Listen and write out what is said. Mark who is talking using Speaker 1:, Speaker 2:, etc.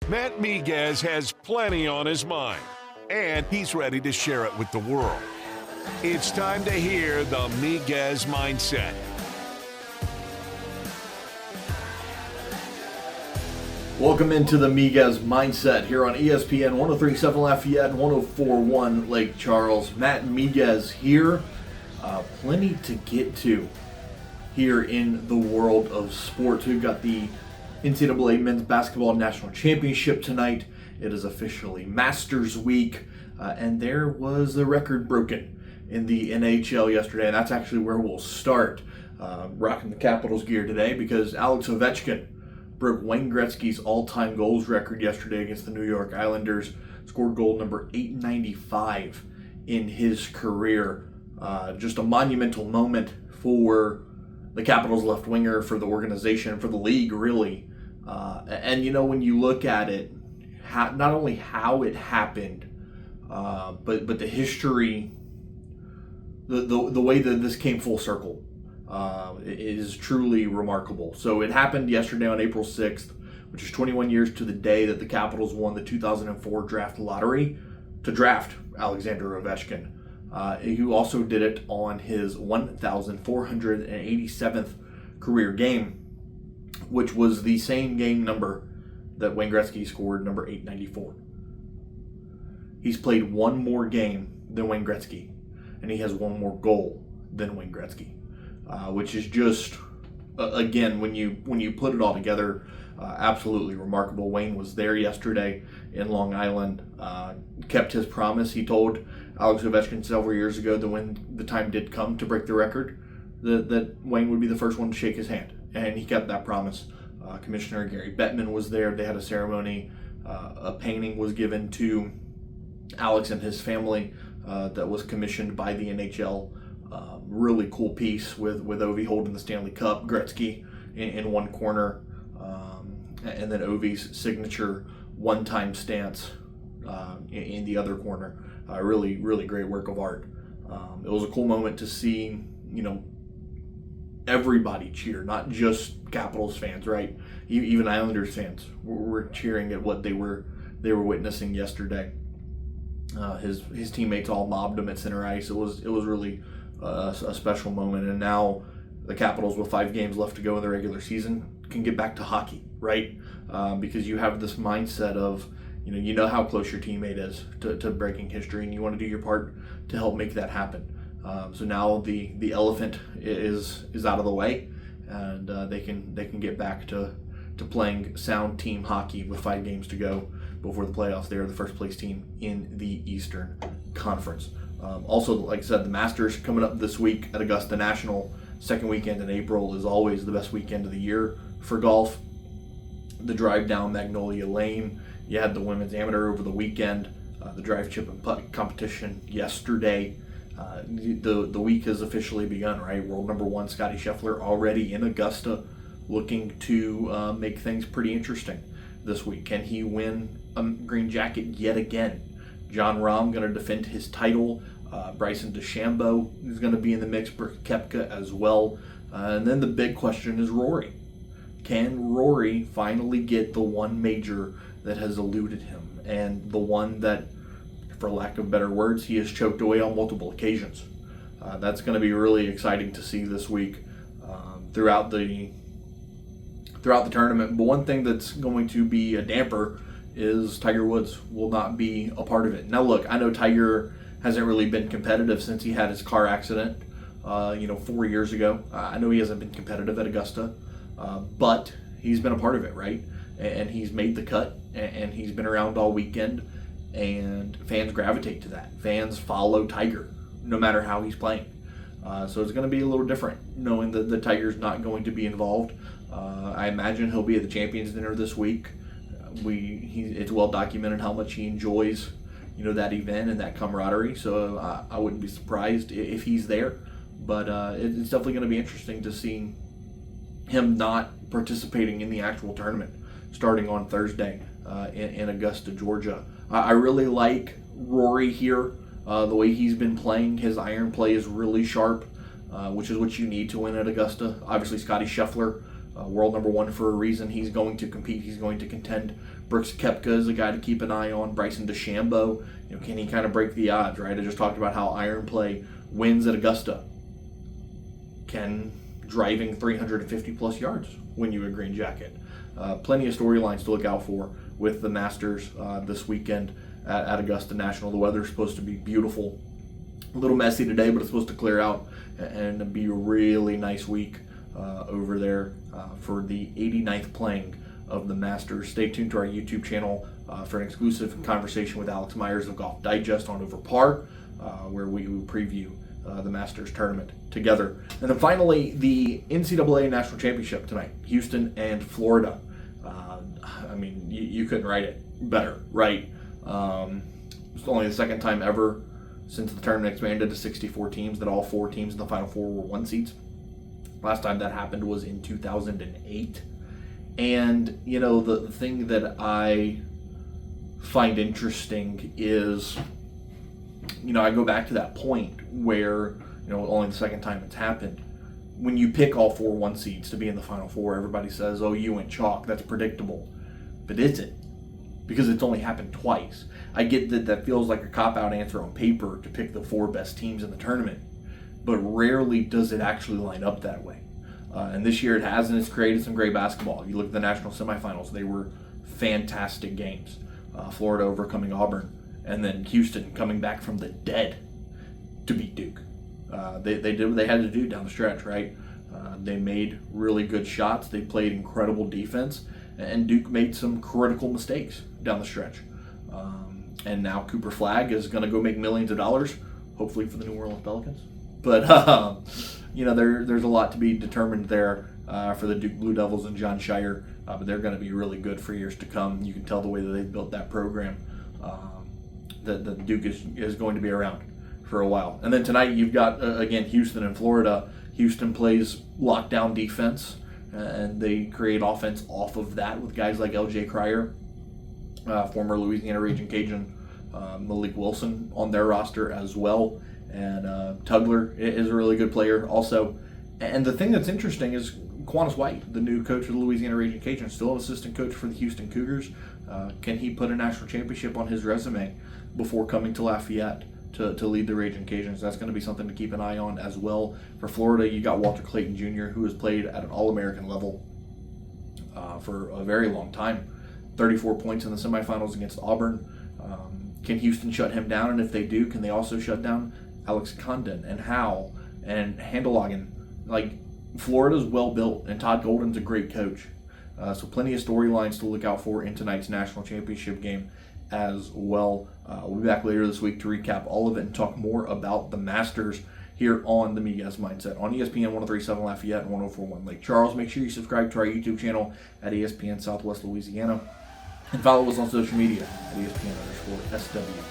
Speaker 1: Matt Miguez has plenty on his mind, and he's ready to share it with the world. It's time to hear the Miguez Mindset.
Speaker 2: Welcome into the Miguez Mindset here on ESPN 103.7 Lafayette and 104.1 Lake Charles. Matt Miguez here. Plenty to get to here in the world of sports. We've got the NCAA Men's Basketball National Championship tonight. It is officially Masters Week, and there was a record broken in the NHL yesterday, and that's actually where we'll start. Rocking the Capitals gear today because Alex Ovechkin broke Wayne Gretzky's all-time goals record yesterday against the New York Islanders. Scored goal number 895 in his career. Just a monumental moment for the Capitals left winger, for the organization, for the league, really. And you know, when you look at it, not only how it happened, but the history, the way that this came full circle, is truly remarkable. So it happened yesterday on April 6th, which is 21 years to the day that the Capitals won the 2004 draft lottery to draft Alexander Ovechkin. Who also did it on his 1,487th career game, which was the same game number that Wayne Gretzky scored, number 894. He's played one more game than Wayne Gretzky, and he has one more goal than Wayne Gretzky, which is just, again, when you put it all together, absolutely remarkable. Wayne was there yesterday in Long Island, kept his promise. He told Alex Ovechkin several years ago that when the time did come to break the record, that Wayne would be the first one to shake his hand, and he kept that promise. Commissioner Gary Bettman was there. They had a ceremony. A painting was given to Alex and his family that was commissioned by the NHL. Really cool piece with Ovi holding the Stanley Cup, Gretzky in one corner, and then Ovi's signature one-time stance in the other corner. Really, really great work of art. It was a cool moment to see, everybody cheer, not just Capitals fans, right? Even Islanders fans were cheering at what they were witnessing yesterday. His teammates all mobbed him at center ice. It was really a special moment, and now the Capitals, with 5 games left to go in the regular season, can get back to hockey, right? Because you have this mindset of, you know how close your teammate is to breaking history, and you want to do your part to help make that happen. So now the elephant is out of the way, and they can get back to playing sound team hockey with 5 games to go before the playoffs. They are the first place team in the Eastern Conference. Also, like I said, the Masters coming up this week at Augusta National. Second weekend in April is always the best weekend of the year for golf. The drive down Magnolia Lane. You had the women's amateur over the weekend. The drive, chip, and putt competition yesterday. The week has officially begun, right? World number 1 Scotty Scheffler already in Augusta, looking to make things pretty interesting this week. Can he win a green jacket yet again? John Rahm going to defend his title. Bryson DeChambeau is going to be in the mix. Brooks Koepka as well. And then the big question is Rory. Can Rory finally get the one major that has eluded him, and the one that, for lack of better words, he has choked away on multiple occasions? That's going to be really exciting to see this week throughout the tournament. But one thing that's going to be a damper is Tiger Woods will not be a part of it. Now look, I know Tiger hasn't really been competitive since he had his car accident 4 years ago. I know he hasn't been competitive at Augusta, but he's been a part of it, right? And he's made the cut, and he's been around all weekend, and fans gravitate to that. Fans follow Tiger no matter how he's playing. So it's going to be a little different knowing that the Tiger's not going to be involved. I imagine he'll be at the Champions Dinner this week. It's well documented how much he enjoys that event and that camaraderie. So I wouldn't be surprised if he's there. But it's definitely going to be interesting to see him not participating in the actual tournament starting on Thursday in Augusta, Georgia. I really like Rory here. The way he's been playing, his iron play is really sharp, which is what you need to win at Augusta. Obviously, Scotty Scheffler world number one for a reason. He's going to compete. He's going to contend. Brooks Koepka is a guy to keep an eye on. Bryson DeChambeau, can he kind of break the odds, right? I just talked about how iron play wins at Augusta. Can driving 350 plus yards win you a green jacket? Plenty of storylines to look out for with the Masters this weekend at Augusta National. The weather's supposed to be beautiful. A little messy today, but it's supposed to clear out and be a really nice week over there for the 89th playing of the Masters. Stay tuned to our YouTube channel for an exclusive conversation with Alex Myers of Golf Digest on Over Par, where we preview the Masters tournament together. And then finally, the NCAA National Championship tonight, Houston and Florida. You couldn't write it better, right? It's only the second time ever since the tournament expanded to 64 teams that all 4 teams in the Final Four were 1 seeds. Last time that happened was in 2008. And, the thing that I find interesting is, I go back to that point where, only the second time it's happened. When you pick all 4 1 seeds to be in the Final Four, everybody says, oh, you went chalk, that's predictable. But is it? Because it's only happened twice. I get that feels like a cop-out answer on paper to pick the 4 best teams in the tournament, but rarely does it actually line up that way. And this year it has, and it's created some great basketball. If you look at the national semifinals, they were fantastic games. Florida overcoming Auburn, and then Houston coming back from the dead to beat Duke. They did what they had to do down the stretch, right? They made really good shots. They played incredible defense, and Duke made some critical mistakes down the stretch. And now Cooper Flagg is going to go make millions of dollars, hopefully for the New Orleans Pelicans. But there's a lot to be determined there for the Duke Blue Devils and John Shire. But they're going to be really good for years to come. You can tell the way that they've built that program that Duke is going to be around for a while. And then tonight you've got, again, Houston and Florida. Houston plays lockdown defense, and they create offense off of that with guys like L.J. Cryer, former Louisiana Raging Cajun, Malik Wilson on their roster as well. And Tugler is a really good player also. And the thing that's interesting is Quantas White, the new coach of the Louisiana Raging Cajun, still an assistant coach for the Houston Cougars. Can he put a national championship on his resume before coming to Lafayette to lead the Raging Cajuns? That's going to be something to keep an eye on as well. For Florida, you got Walter Clayton Jr., who has played at an All-American level for a very long time. 34 points in the semifinals against Auburn. Can Houston shut him down? And if they do, can they also shut down Alex Condon and Howe and Handelagen? Florida's well built, and Todd Golden's a great coach. So plenty of storylines to look out for in tonight's national championship game as well. We'll be back later this week to recap all of it and talk more about the Masters here on the Miguez Mindset on ESPN 103.7 Lafayette and 104.1 Lake Charles. Make sure you subscribe to our YouTube channel at ESPN Southwest Louisiana and follow us on social media at ESPN_SWLA.